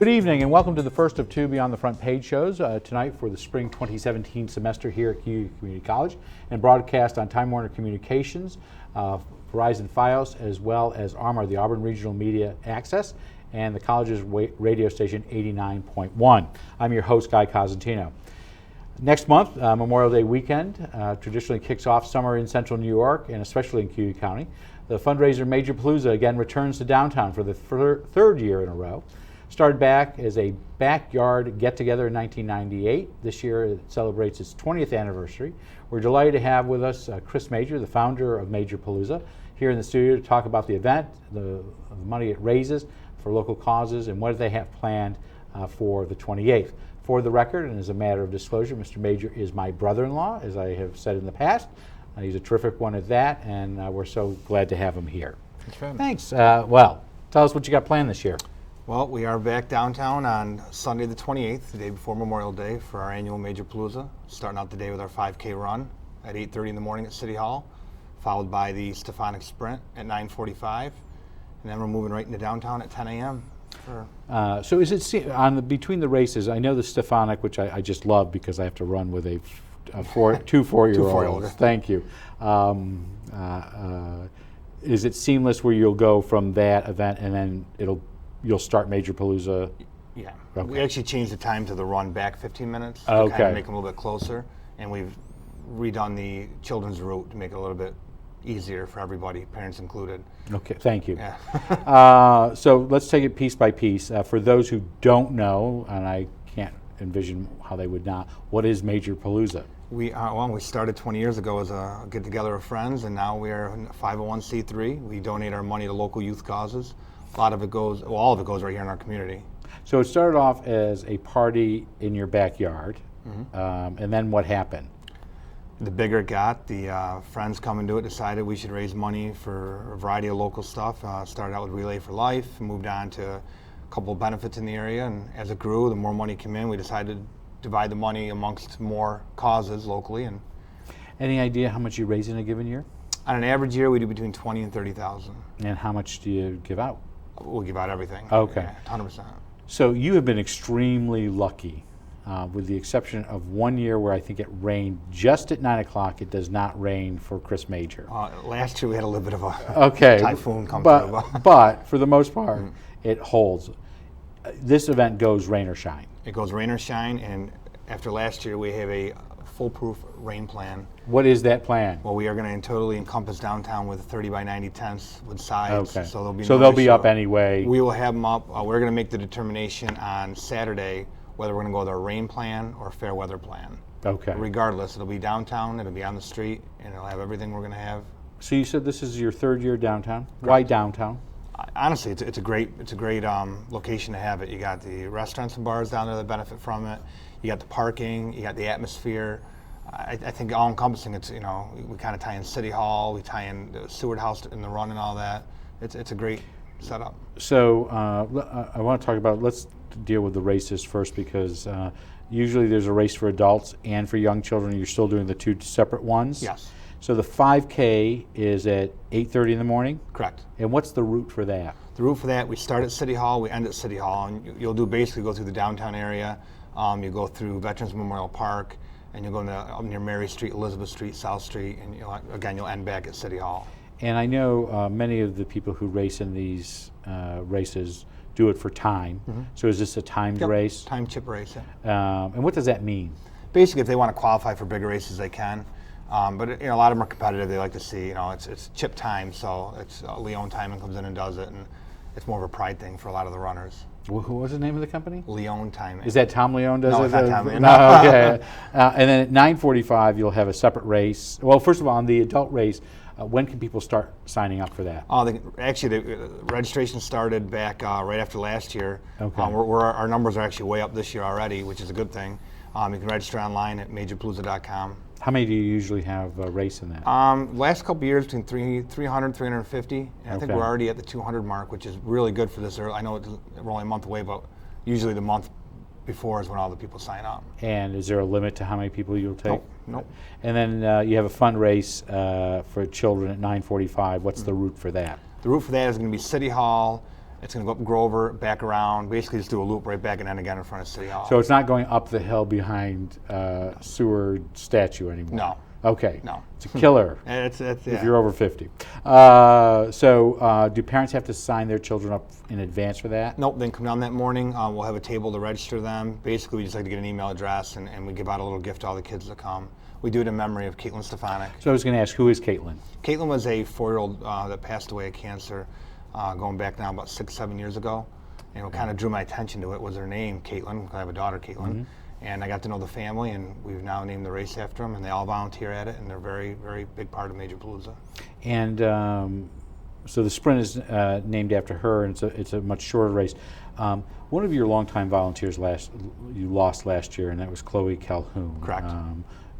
Good evening and welcome to the first of two Beyond the Front Page shows tonight for the spring 2017 semester here at CU Community College and broadcast on Time Warner Communications, Verizon Fios, as well as ARMR, the Auburn Regional Media Access, and the college's radio station 89.1. I'm your host, Guy Cosentino. Next month, Memorial Day weekend, traditionally kicks off summer in central New York and especially in CU County. The fundraiser Majorpalooza again returns to downtown for the third year in a row. Started back as a backyard get-together in 1998. This year it celebrates its 20th anniversary. We're delighted to have with us Chris Major, the founder of Majorpalooza, here in the studio to talk about the event, the money it raises for local causes, and what they have planned for the 28th. For the record, and as a matter of disclosure, Mr. Major is my brother-in-law, as I have said in the past. He's a terrific one at that, and we're so glad to have him here. Thanks. Well, tell us what you got planned this year. Well, we are back downtown on Sunday the 28th, the day before Memorial Day, for our annual Majorpalooza. Starting out the day with our 5K run at 8:30 in the morning at City Hall, followed by the Stephonic Sprint at 9:45, and then we're moving right into downtown at 10 a.m. So is it between the races? I know the Stephonic, which I just love because I have to run with two four-year-olds. Thank you. Is it seamless where you'll go from that event and then you'll start Majorpalooza? Yeah. Okay. We actually changed the time to the run back 15 minutes to kind of make them a little bit closer, and we've redone the children's route to make it a little bit easier for everybody, parents included. Okay, thank you. Yeah. So let's take it piece by piece. For those who don't know, and I can't envision how they would not, what is Majorpalooza? We started 20 years ago as a get-together of friends, and now we are a 501c3. We donate our money to local youth causes. All of it goes right here in our community. So it started off as a party in your backyard, and then what happened? The bigger it got, the friends coming to it decided we should raise money for a variety of local stuff. Started out with Relay for Life, moved on to a couple of benefits in the area, and as it grew, the more money came in, we decided to divide the money amongst more causes locally. And any idea how much you raise in a given year? On an average year, we do between 20 and 30,000. And how much do you give out? We'll give out everything. Okay. Yeah, 100%. So you have been extremely lucky, with the exception of one year where I think it rained just at 9 o'clock. It does not rain for Chris Major. Last year we had a little bit of a typhoon come through. But for the most part, it holds. This event goes rain or shine. It goes rain or shine, and after last year we have a foolproof rain plan. What is that plan? Well, we are going to totally encompass downtown with 30 by 90 tents with sides. Okay. So they'll be up anyway. We will have them up. We're going to make the determination on Saturday whether we're going to go with our rain plan or fair weather plan. Okay. Regardless, it'll be downtown, it'll be on the street, and it'll have everything we're going to have. So you said this is your third year downtown. Correct. Why downtown? Honestly, it's a great location to have it. You got the restaurants and bars down there that benefit from it. You got the parking. You got the atmosphere. I think all encompassing. It's we kind of tie in City Hall. We tie in the Seward House in the run and all that. It's a great setup. So I want to talk about. Let's deal with the races first because usually there's a race for adults and for young children. You're still doing the two separate ones. Yes. So the 5K is at 8:30 in the morning? Correct. And what's the route for that? The route for that, we start at City Hall, we end at City Hall, and you'll basically go through the downtown area. You go through Veterans Memorial Park, and you'll go up near Mary Street, Elizabeth Street, South Street, and you'll end back at City Hall. And I know many of the people who race in these races do it for time. So is this a timed race? Time chip race, yeah. And what does that mean? Basically, if they want to qualify for bigger races, they can. But a lot of them are competitive. They like to see, it's chip time, so it's Leon Timing comes in and does it, and it's more of a pride thing for a lot of the runners. Who was the name of the company? Leon Timing. Is that Tom Leon does it? No, it's not Tom Leon. No, okay. And then at 9:45, you'll have a separate race. Well, first of all, on the adult race, when can people start signing up for that? Actually, the registration started back right after last year. Okay. Our numbers are actually way up this year already, which is a good thing. You can register online at majorpalooza.com. How many do you usually have race in that? Last couple of years, between 300, 350. And I think we're already at the 200 mark, which is really good for this early. I know we're only a month away, but usually the month before is when all the people sign up. And is there a limit to how many people you'll take? Nope. And then you have a fun race for children at 9:45. What's the route for that? The route for that is going to be City Hall, It's going to go up Grover, back around, basically just do a loop right back and then again in front of City Hall. So it's not going up the hill behind Seward statue anymore? No. Okay. No. It's a killer It's if yeah. you're over 50. Do parents have to sign their children up in advance for that? Nope, they can come down that morning. We'll have a table to register them. Basically, we just like to get an email address, and we give out a little gift to all the kids that come. We do it in memory of Caitlin Stefanik. So I was going to ask, who is Caitlin? Caitlin was a 4-year-old that passed away of cancer going back now about 6-7 years ago. And what kind of drew my attention to it was her name, Caitlin. I have a daughter, Caitlin. And I got to know the family, and we've now named the race after them, and they all volunteer at it, and they're a very, very big part of Majorpalooza. And so the sprint is named after her, and it's a much shorter race. One of your longtime volunteers you lost last year, and that was Chloe Calhoun. Correct.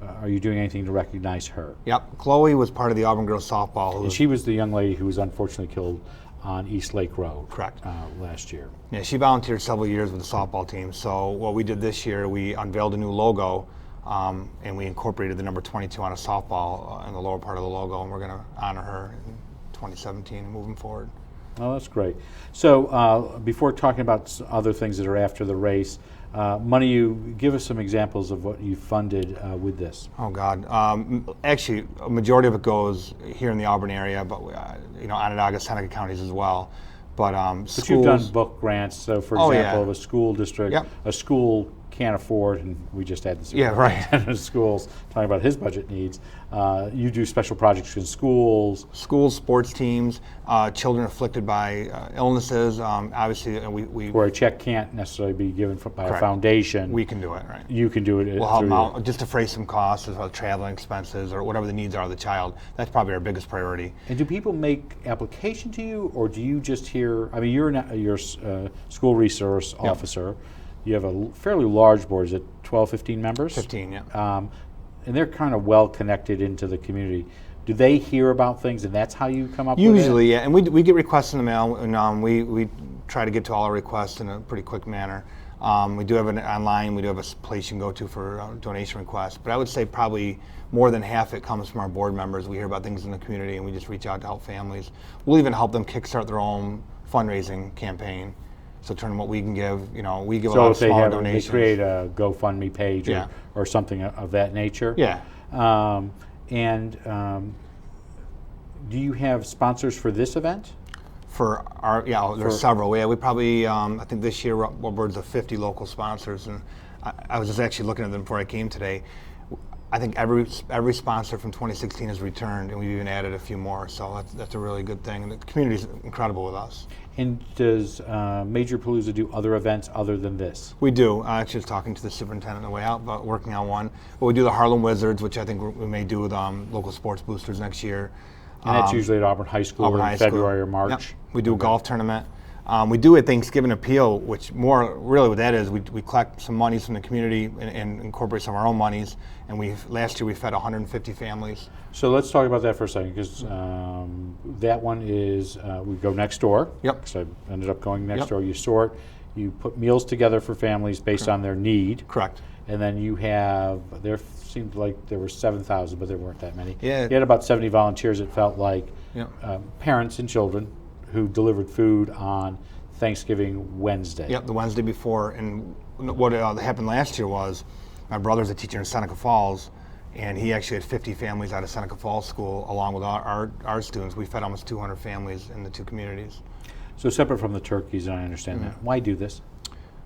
Are you doing anything to recognize her? Yep, Chloe was part of the Auburn girls softball. And she was the young lady who was unfortunately killed on East Lake Road. Correct. Last year. Yeah, she volunteered several years with the softball team. So what we did this year, we unveiled a new logo, and we incorporated the number 22 on a softball in the lower part of the logo, and we're going to honor her in 2017 and moving forward. Oh, that's great. So before talking about other things that are after the race, money, you give us some examples of what you funded with this. Oh God! Actually, a majority of it goes here in the Auburn area, but Onondaga, Seneca counties as well. But But you've done book grants. So, for example, yeah. if a school district, Yep. a school can't afford, and we just had the Yeah, right. superintendent of schools talking about his budget needs. You do special projects in schools. Schools, sports teams, children afflicted by illnesses. Obviously, we Where a check can't necessarily be given by a Correct. foundation. we can do it, right? You can do it. We'll help through them out just to defray some costs as well as traveling expenses or whatever the needs are of the child. That's probably our biggest priority. And do people make application to you, or do you just hear? I mean, you're a school resource officer. You have a fairly large board. Is it 12, 15 members? 15, yeah. And they're kind of well connected into the community. Do they hear about things, and that's how you come up with it? Usually, yeah. And we get requests in the mail, and we try to get to all our requests in a pretty quick manner. We do have it online. We do have a place you can go to for donation requests. But I would say probably more than half it comes from our board members. We hear about things in the community, and we just reach out to help families. We'll even help them kickstart their own fundraising campaign. So turn what we can give, we give a lot of smaller donations. They create a GoFundMe page Yeah. or something of that nature. Yeah. Do you have sponsors for this event? For our, there's several. Yeah, we probably, I think this year we're upwards of 50 local sponsors, and I was just actually looking at them before I came today. I think every sponsor from 2016 has returned, and we've even added a few more. So that's a really good thing, and the community's incredible with us. And does Majorpalooza do other events other than this? We do. I actually was talking to the superintendent on the way out about working on one. But we do the Harlem Wizards, which I think we may do with local sports boosters next year. And that's usually at Auburn High School in February or March? Yep. We do a golf tournament. We do a Thanksgiving appeal, which more really what that is, we collect some monies from the community and incorporate some of our own monies. And last year we fed 150 families. So let's talk about that for a second, because that one is, we go next door. Yep. Because I ended up going next door. You sort, you put meals together for families based on their need. Correct. And then you have, there seemed like there were 7,000, but there weren't that many. Yeah. You had about 70 volunteers, it felt like, Yep. parents and children who delivered food on Thanksgiving Wednesday. Yep, the Wednesday before. And what happened last year was my brother's a teacher in Seneca Falls, and he actually had 50 families out of Seneca Falls School along with our students. We fed almost 200 families in the two communities. So separate from the turkeys, and I understand that. Why do this?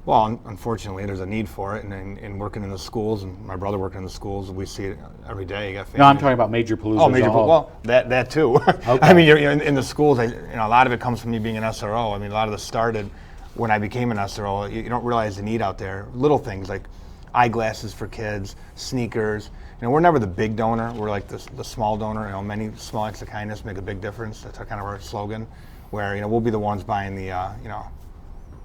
Well, unfortunately, there's a need for it, and working in the schools, and my brother working in the schools, we see it every day. You got families. No, I'm talking about Majorpalooza. Oh, Majorpalooza. Well, that too. Okay. I mean, you're in the schools. A lot of it comes from me being an SRO. I mean, a lot of this started when I became an SRO. You don't realize the need out there. Little things like eyeglasses for kids, sneakers. We're never the big donor. We're like the small donor. Many small acts of kindness make a big difference. That's kind of our slogan. Where we'll be the ones buying the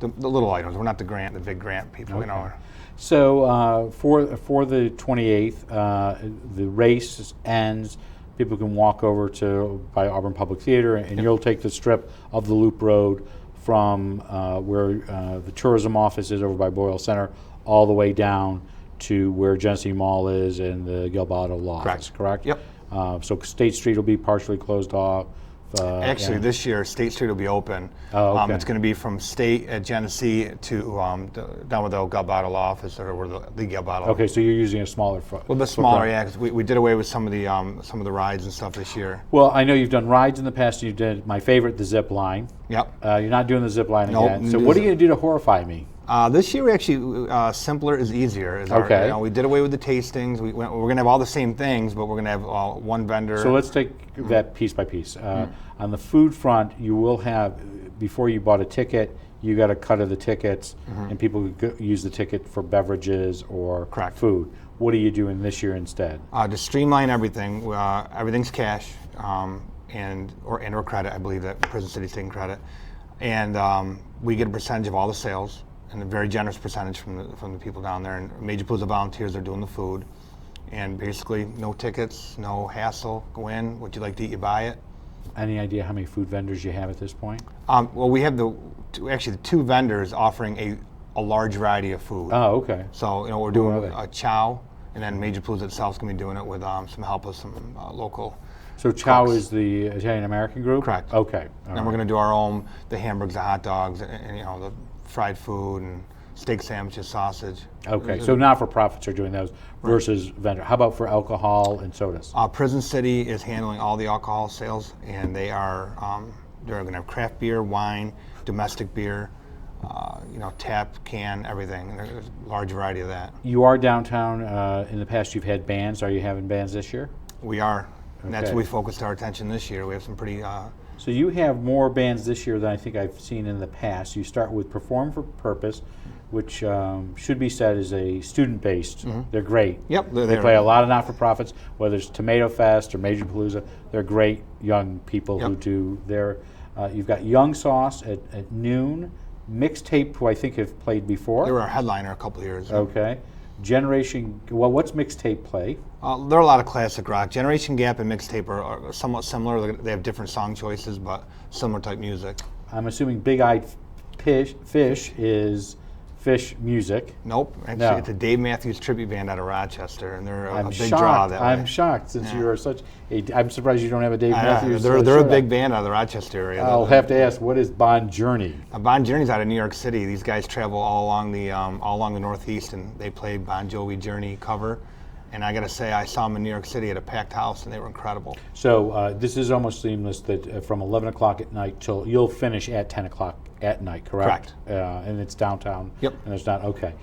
little items. We're not the big grant people. Okay. So for the 28th, the race ends. People can walk over by Auburn Public Theater, and you'll take the strip of the Loop Road from where the tourism office is over by Boyle Center all the way down to where Genesee Mall is and the Gilbotto Law Office, correct? Yep. So State Street will be partially closed off Actually, and- this year, State Street will be open. Oh, okay. It's going to be from State at Genesee to down with the old Bottle office, or where the Gel Bottle. Okay, so you're using a smaller foot. A little bit smaller, yeah, because we did away with some of the rides and stuff this year. Well, I know you've done rides in the past. You did my favorite, the zip line. Yep. You're not doing the zip line Nope, again. So what are you going to do to horrify me? This year, we actually simpler is easier. Okay. We did away with the tastings. We're going to have all the same things, but we're going to have one vendor. So let's take that piece by piece. On the food front, you will have, before you bought a ticket, you got a cut of the tickets, and people could use the ticket for beverages or Correct. food. What are you doing this year instead? To streamline everything, everything's cash or credit. I believe that Prison City's taking credit, and we get a percentage of all the sales, and a very generous percentage from the people down there. And Majorpalooza volunteers are doing the food, and basically no tickets, no hassle. Go in, what you like to eat, you buy it. Any idea how many food vendors you have at this point? Well, we have the two vendors offering a large variety of food. Oh, okay. So we're Who doing are they? a chow, and then Majorpalooza itself is going to be doing it with some help with some local. So Chow Cooks. is the Italian American group? Correct. Okay. all And right. we're going to do our own, the hamburgers, the hot dogs, and the fried food and steak sandwiches, sausage. Okay, so not-for-profits are doing those versus vendor. How about for alcohol and sodas? Prison City is handling all the alcohol sales, and they're going to have craft beer, wine, domestic beer, tap, can, everything. There's a large variety of that. You are downtown. In the past, you've had bands. Are you having bands this year? We are, and that's Okay. where we focused our attention this year. We have some pretty. So you have more bands this year than I think I've seen in the past. You start with Perform for Purpose, which should be said is a student-based. They're great. Yep, They they're- play a lot of not-for-profits, whether it's Tomato Fest or Majorpalooza. They're great young people who Yep. do their. You've got Young Sauce at noon, Mixtape, who I think have played before. They were our headliner a couple of years. Okay. Generation. Well, what's Mixtape play? There are a lot of classic rock. Generation Gap and Mixtape are somewhat similar. They have different song choices, but similar type music. I'm assuming Big Eyed Fish is Fish music. Nope, actually, No. it's a Dave Matthews tribute band out of Rochester, and they're a I'm big shocked. draw that way. I'm shocked since you are such a. I'm surprised you don't have a Dave Yeah, Matthews. they're a shirt big on. band out of the Rochester area. I'll have to ask, what is Bon Journey? Bon Journey's out of New York City. These guys travel all along the Northeast, and they play Bon Jovi Journey cover. And I got to say, I saw them in New York City at a packed house, and they were incredible. So this is almost seamless. That from 11 o'clock at night till you'll finish at 10 o'clock at night, correct? Correct. And it's downtown. Yep. And it's not okay.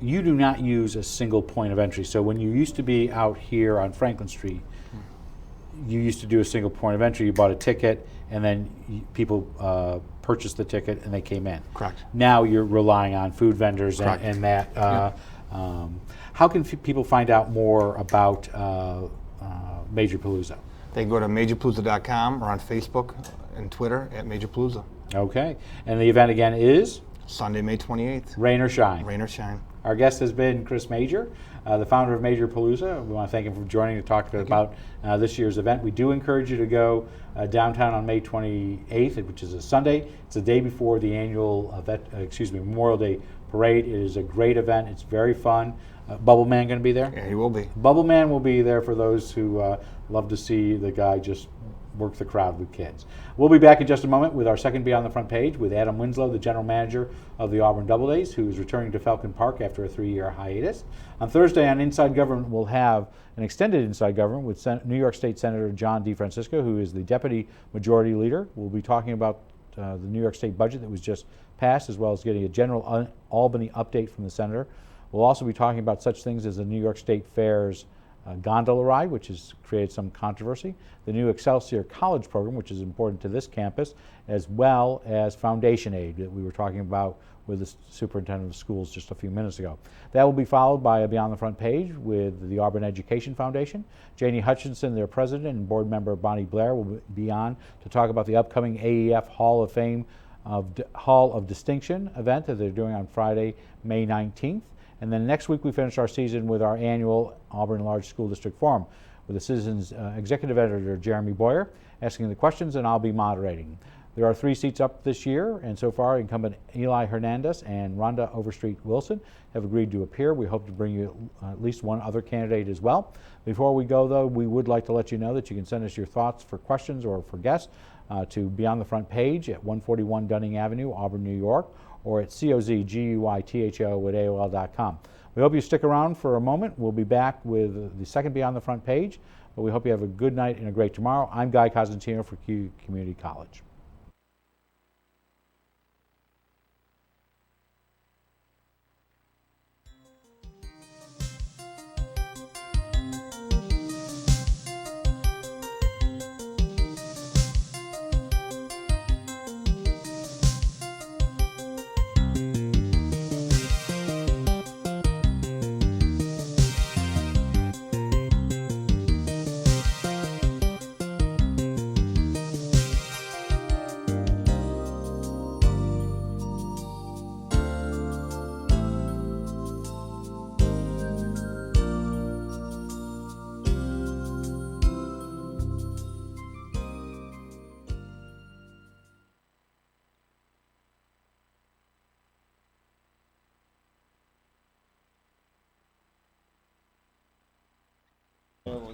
You do not use a single point of entry. So when you used to be out here on Franklin Street, you used to do a single point of entry. You bought a ticket, and then people purchased the ticket, and they came in. Correct. Now you're relying on food vendors Correct. and that. How can people find out more about Majorpalooza? They can go to majorpalooza.com or on Facebook and Twitter at Majorpalooza. Okay. And the event again is Sunday, May 28th. Rain or Shine. Rain or shine. Our guest has been Chris Major, the founder of Majorpalooza. We want to thank him for joining to talk about this year's event. We do encourage you to go downtown on May 28th, which is a Sunday. It's the day before the annual Memorial Day parade. It is a great event. It's very fun. Bubble Man going to be there? Yeah, he will be. Bubble Man will be there for those who love to see the guy just work the crowd with kids. We'll be back in just a moment with our second Beyond the Front Page with Adam Winslow, the general manager of the Auburn Doubledays, who is returning to Falcon Park after a 3-year hiatus. On Thursday on Inside Government, we'll have an extended Inside Government with New York State Senator John DeFrancisco, who is the Deputy Majority Leader. We'll be talking about the New York State budget that was just passed, as well as getting a general Albany update from the Senator. We'll also be talking about such things as the New York State Fair's gondola ride, which has created some controversy, the new Excelsior College program, which is important to this campus, as well as foundation aid that we were talking about with the superintendent of schools just a few minutes ago. That will be followed by a Beyond the Front Page with the Auburn Education Foundation. Janie Hutchinson, their president, and board member Bonnie Blair will be on to talk about the upcoming AEF Hall of Fame Hall of Distinction event that they're doing on Friday, May 19th. And then next week we finish our season with our annual Auburn Large School District Forum with the Citizens Executive Editor Jeremy Boyer asking the questions, and I'll be moderating. There are 3 seats up this year, and so far incumbent Eli Hernandez and Rhonda Overstreet Wilson have agreed to appear. We hope to bring you at least one other candidate as well. Before we go, though, we would like to let you know that you can send us your thoughts for questions or for guests to Beyond the Front Page at 141 Dunning Avenue, Auburn, New York, or at cozguytho@aol.com. We hope you stick around for a moment. We'll be back with the second Beyond the Front Page, but we hope you have a good night and a great tomorrow. I'm Guy Cosentino for Q Community College.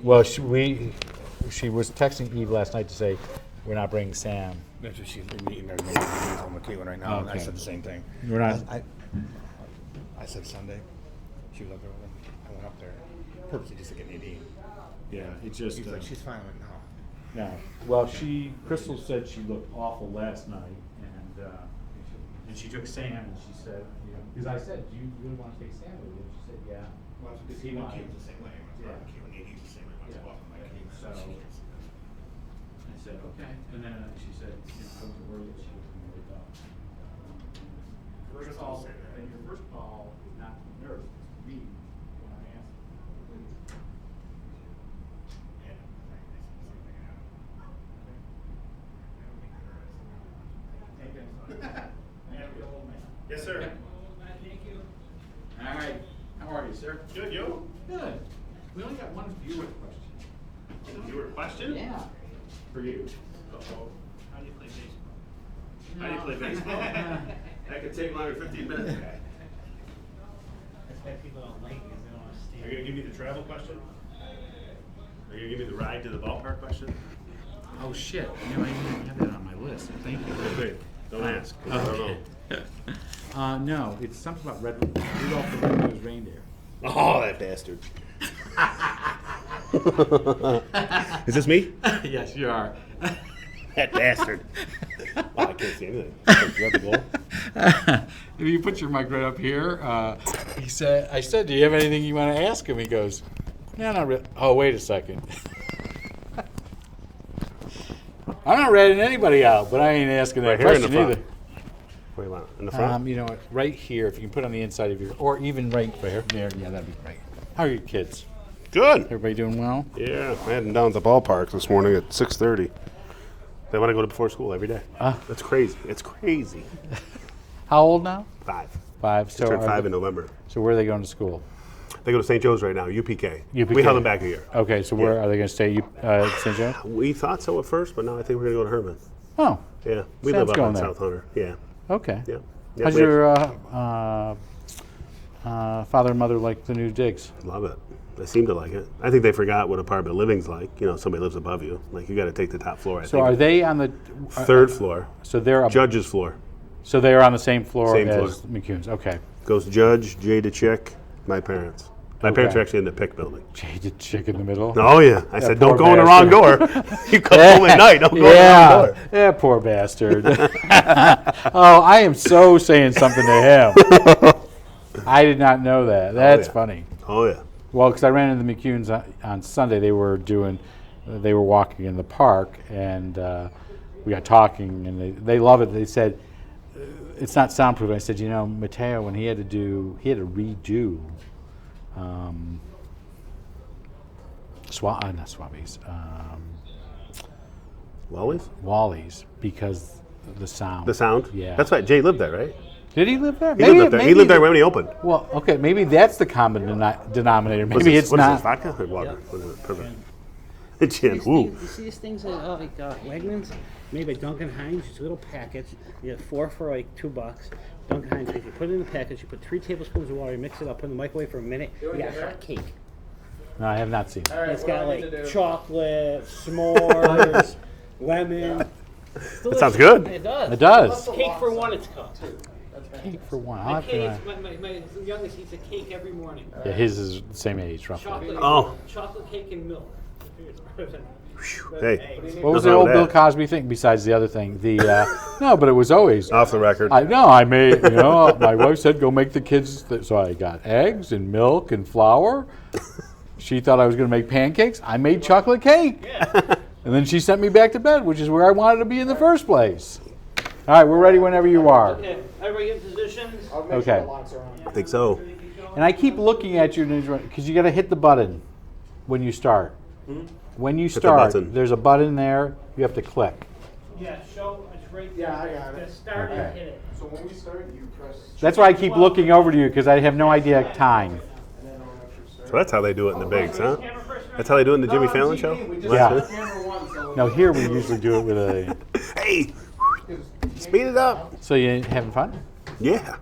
Well, she was texting Eve last night to say we're not bringing Sam. That's what she's meeting there with Caitlin right now. Okay. I said the same thing. We're not. I said Sunday. She was up there with him. I went up there purposely just to get Nadine. Yeah, it's just. He's like, she's fine. I'm like, no. No. Well, Crystal said she looked awful last night, and she took Sam, and she said, because I said, do you really want to take Sam with you? She said, yeah. Well, Because he wanted. the same way. Yeah. Nadine's the same way. Yeah. So I said, okay, and then she said, I was worried that she was going to wake up. First call, and your first call is not to the nurse, it's to me when I asked. Yes, sir. Thank you. All right, how are you, sir? Good, you? Good. We only got one viewer question. Viewer question? Yeah. For you. Uh-oh. How do you play baseball? How do you play baseball? That could take longer than 15 minutes. That's why people don't like it, 'cause they don't want to Are stand. you going to give me the travel question? Are you going to give me the ride to the ballpark question? Oh, shit. I didn't have that on my list. Thank you. Okay, don't ask. I don't know. No, it's something about Rudolph the Red-Nosed Reindeer. Oh, that bastard. Is this me? Yes, you are. That bastard. Oh, I can't see anything. You have the goal? If you put your mic right up here, I said, do you have anything you want to ask him? He goes, no, not really. Oh, wait a second. I'm not ratting anybody out, but I ain't asking that Right here in the question front. either. Where you want? In the front? You know what? Right here, if you can put on the inside of your, or even right here. There, yeah, that'd be great. How are your kids? Good. Everybody doing well? Yeah, I had them down at the ballpark this morning at 6:30. They want to go to before school every day. That's crazy. It's crazy. How old now? 5. 5. So Turned are 5 they- in November. So where are they going to school? They go to St. Joe's right now, UPK. UPK. We held them back a year. Okay, so where are they going to stay? St. Joe? We thought so at first, but now I think we're going to go to Herman. Oh, Yeah, we Sam's live up going in there. South Hunter. Yeah, okay. yeah. Yeah, How's we have- your father and mother like the new digs? Love it. They seem to like it. I think they forgot what apartment living's like. You know, somebody lives above you. Like, you got to take the top floor. I So think. are they on the Third floor. So they're Judge's floor. So they are on the same floor Same as floor. McCune's. Okay. Goes Judge, Jay DeChick, my parents. My parents Okay. are actually in the Pick building. Jaded chick in the middle. Oh, yeah. I said, poor don't go in the wrong door. You come home at night. Don't go in the wrong Yeah, door. yeah, poor bastard. Oh, I am so saying something to him. I did not know that. That's yeah. funny. Oh, yeah. Well, because I ran into the McCunes on Sunday, they were walking in the park, and we got talking, and they love it. They said it's not soundproof. I said, Mateo, when he had to redo not Swabbies, Wally's? Wally's, because the sound. The sound? Yeah. That's right. Jay lived there, right? Did he live there? He lived there. He lived there when he opened. Well, okay, maybe that's the common denominator. What's Maybe this? it's What is not. this, vodka or water? What is it? Perfect. Jen, woo. You see these things at Wegmans? Made by Duncan Hines. It's a little package. You get 4 for like $2. Duncan Hines. If you put it in the package, you put 3 tablespoons of water, you mix it up, put it in the microwave for a minute. You got hot cake. No, I have not seen it. It's got like chocolate, s'mores, lemon. That sounds good. It does. It does. Cake for one, it's called. Cake for one. I'll My have to, kids, my youngest eats a cake every morning. yeah, his is the same age, roughly. Chocolate cake and milk. Hey, What was nothing the wrong old with Bill that. Cosby thing besides the other thing? The no, but it was always. Off the record. I made, my wife said go make the kids, so I got eggs and milk and flour. She thought I was going to make pancakes. I made chocolate cake. And then she sent me back to bed, which is where I wanted to be in the first place. All right, we're ready whenever you are. Okay, everybody in positions? Okay. I think so. And I keep looking at you because you got to hit the button when you start. When you the start, button. there's a button there. You have to click. Yeah, show, it's right there. Yeah, I got it. Just start and Okay. hit it. So when we start, you press, That's why I keep looking over to you because I have no idea time. and then I'll actually start. So that's how they do it in the bigs, huh? That's how they do it in the Jimmy Fallon show? We just Yeah. saw camera one, so No, here we usually do it with a. Hey, speed it up. So you having fun? Yeah.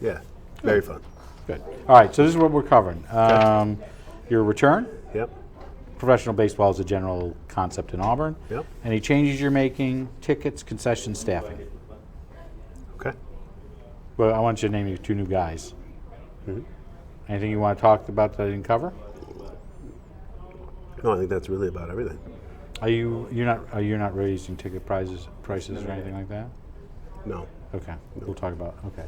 Yeah, very fun. Good. All right. So this is what we're covering. Your return. Yep. Professional baseball is a general concept in Auburn. Yep. Any changes you're making? Tickets, concessions, staffing. Okay. Well, I want you to name your 2 new guys. Mhm. Anything you want to talk about that I didn't cover? No, I think that's really about everything. You're not raising ticket prices or anything like that? No. Okay. We'll talk about. Okay.